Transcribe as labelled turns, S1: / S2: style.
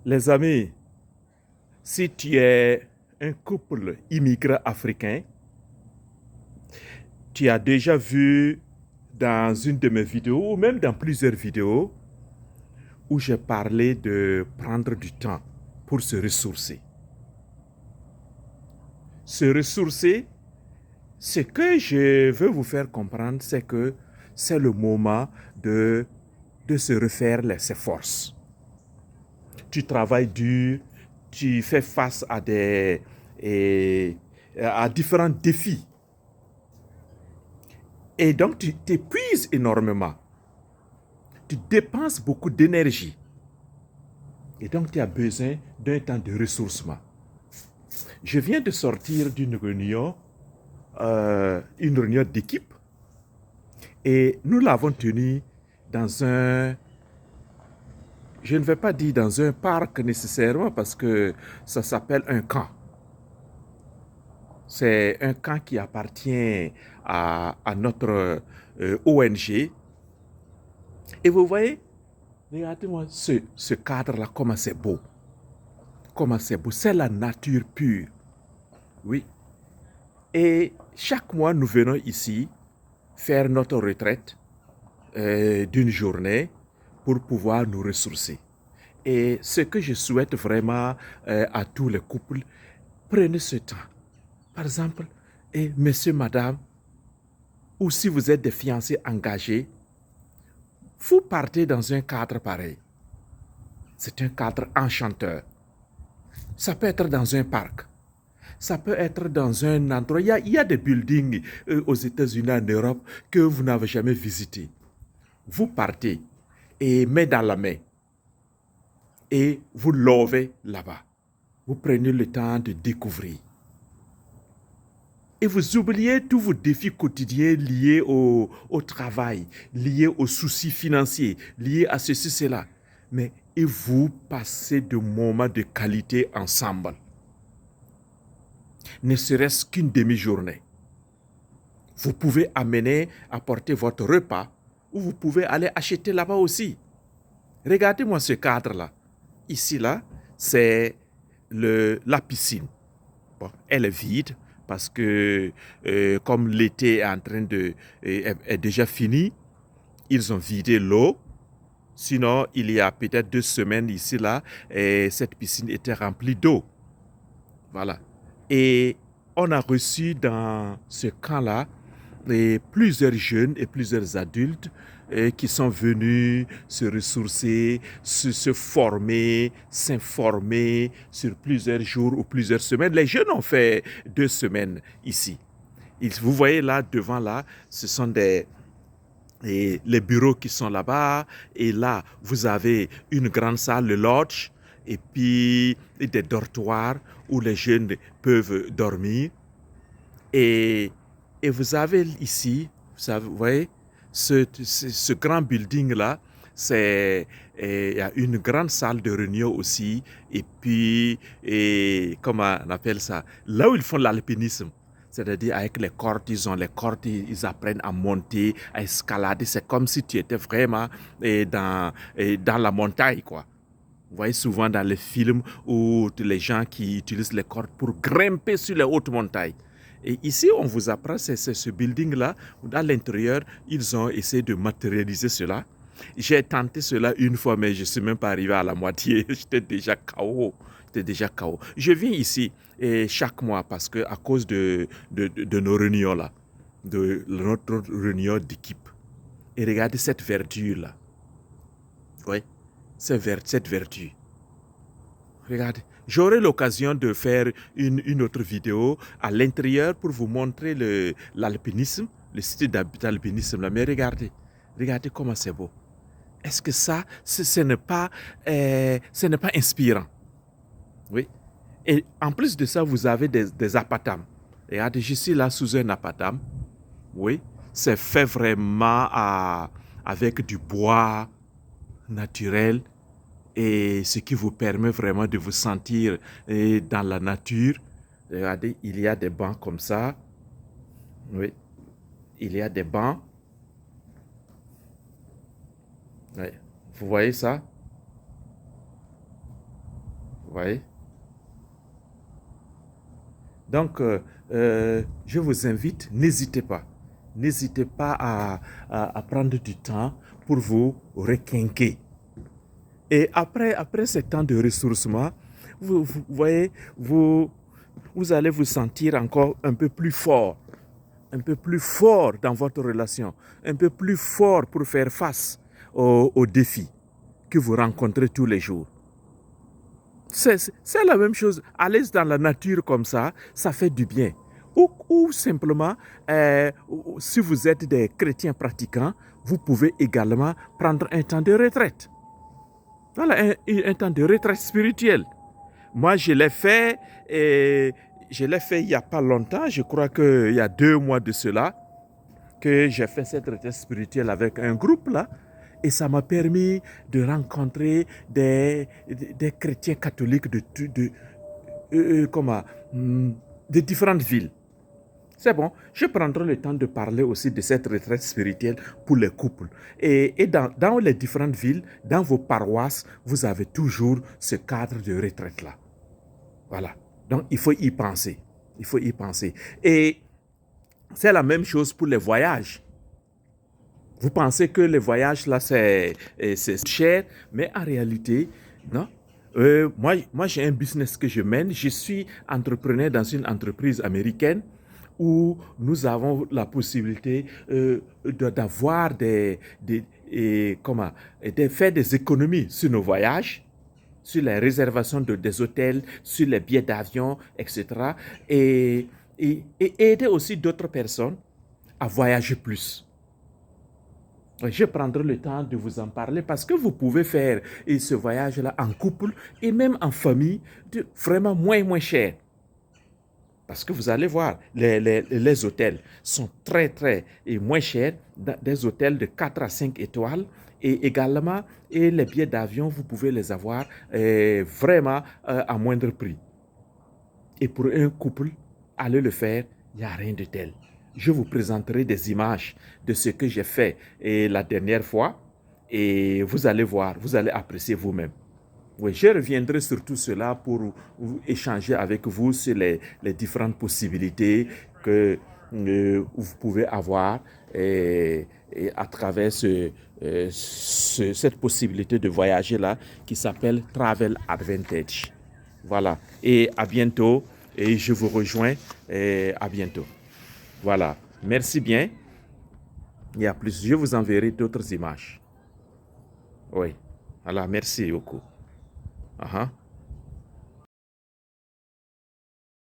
S1: Les amis, si tu es un couple immigré africain, tu as déjà vu dans une de mes vidéos, ou même dans plusieurs vidéos, où j'ai parlé de prendre du temps pour se ressourcer. Se ressourcer, ce que je veux vous faire comprendre, c'est que c'est le moment de se refaire ses forces. Tu travailles dur, tu fais face à différents défis. Et donc, tu t'épuises énormément. Tu dépenses beaucoup d'énergie. Et donc, tu as besoin d'un temps de ressourcement. Je viens de sortir une réunion d'équipe. Et nous l'avons tenue dans je ne vais pas dire dans un parc nécessairement parce que ça s'appelle un camp. C'est un camp qui appartient à notre ONG. Et vous voyez, regardez-moi ce cadre-là, comment c'est beau. Comment c'est beau. C'est la nature pure. Oui. Et chaque mois, nous venons ici faire notre retraite d'une journée pour pouvoir nous ressourcer. Et ce que je souhaite vraiment à tous les couples, prenez ce temps. Par exemple, monsieur, madame, ou si vous êtes des fiancés engagés, vous partez dans un cadre pareil. C'est un cadre enchanteur. Ça peut être dans un parc. Ça peut être dans un endroit. Il y a des buildings aux États-Unis, en Europe, que vous n'avez jamais visités. Vous partez et main dans la main et vous lovez là-bas. Vous prenez le temps de découvrir. Et vous oubliez tous vos défis quotidiens liés au travail, liés aux soucis financiers, liés à ceci, cela. Mais et vous passez de moments de qualité ensemble. Ne serait-ce qu'une demi-journée. Vous pouvez apporter votre repas, ou vous pouvez aller acheter là-bas aussi. Regardez-moi ce cadre-là. Ici, là, c'est la piscine. Bon, elle est vide parce que comme l'été est déjà fini, ils ont vidé l'eau. Sinon, il y a peut-être 2 semaines ici, là, et cette piscine était remplie d'eau. Voilà. Et on a reçu dans ce camp-là plusieurs jeunes et plusieurs adultes qui sont venus se ressourcer, se former, s'informer sur plusieurs jours ou plusieurs semaines. Les jeunes ont fait 2 semaines ici. Vous voyez là, devant là, ce sont les bureaux qui sont là-bas. Et là, vous avez une grande salle, le lodge, et puis des dortoirs où les jeunes peuvent dormir. Et vous avez ici, vous voyez, ce grand building-là, il y a une grande salle de réunion aussi. Et puis, comment on appelle ça? Là où ils font l'alpinisme. C'est-à-dire avec les cordes, ils ont les cordes, ils apprennent à monter, à escalader. C'est comme si tu étais vraiment dans la montagne, quoi. Vous voyez souvent dans les films où les gens qui utilisent les cordes pour grimper sur les hautes montagnes. Et ici, on vous apprend, c'est ce building-là, à l'intérieur, ils ont essayé de matérialiser cela. J'ai tenté cela une fois, mais je ne suis même pas arrivé à la moitié. J'étais déjà KO. Je viens ici chaque mois parce que à cause de nos réunions-là, de notre réunion d'équipe. Et regardez cette verdure-là. Oui, cette verdure. Regardez, j'aurai l'occasion de faire une autre vidéo à l'intérieur pour vous montrer l'alpinisme, le site d'alpinisme là. Mais regardez comment c'est beau. Est-ce que ça, ce n'est pas inspirant? Oui. Et en plus de ça, vous avez des apatams. Regardez, je suis là sous un apatam. Oui. C'est fait vraiment avec du bois naturel et ce qui vous permet vraiment de vous sentir dans la nature. Regardez, il y a des bancs comme ça. Oui. Il y a des bancs. Oui. Vous voyez ça? voyez? Donc, je vous invite, n'hésitez pas à prendre du temps pour vous requinquer. Et après ce temps de ressourcement, vous voyez, vous allez vous sentir encore un peu plus fort dans votre relation, un peu plus fort pour faire face aux défis que vous rencontrez tous les jours. C'est la même chose. Aller dans la nature comme ça fait du bien. Ou simplement, si vous êtes des chrétiens pratiquants, vous pouvez également prendre un temps de retraite. Voilà, un temps de retraite spirituelle. Moi, je l'ai fait il n'y a pas longtemps. Je crois qu'il y a 2 mois de cela que j'ai fait cette retraite spirituelle avec un groupe là. Et ça m'a permis de rencontrer des chrétiens catholiques de différentes villes. C'est bon, je prendrai le temps de parler aussi de cette retraite spirituelle pour les couples. Et dans les différentes villes, dans vos paroisses, vous avez toujours ce cadre de retraite-là. Voilà. Donc, il faut y penser. Il faut y penser. Et c'est la même chose pour les voyages. Vous pensez que les voyages, là, c'est cher, mais en réalité, non. Moi, j'ai un business que je mène. Je suis entrepreneur dans une entreprise américaine où nous avons la possibilité d'avoir de faire des économies sur nos voyages, sur les réservations des hôtels, sur les billets d'avion, etc. Et aider aussi d'autres personnes à voyager plus. Je prendrai le temps de vous en parler parce que vous pouvez faire ce voyage-là en couple et même en famille vraiment moins cher. Parce que vous allez voir, les hôtels sont très moins chers, des hôtels de 4 à 5 étoiles. Et également, les billets d'avion, vous pouvez les avoir vraiment à moindre prix. Et pour un couple, allez le faire, il n'y a rien de tel. Je vous présenterai des images de ce que j'ai fait la dernière fois et vous allez voir, vous allez apprécier vous-même. Oui, je reviendrai sur tout cela pour échanger avec vous sur les différentes possibilités que vous pouvez avoir à travers cette possibilité de voyager là qui s'appelle Travel Advantage. Voilà, et à bientôt et je vous rejoins à bientôt. Voilà, merci bien. Et à plus, je vous enverrai d'autres images. Oui, voilà, merci beaucoup. Uh-huh.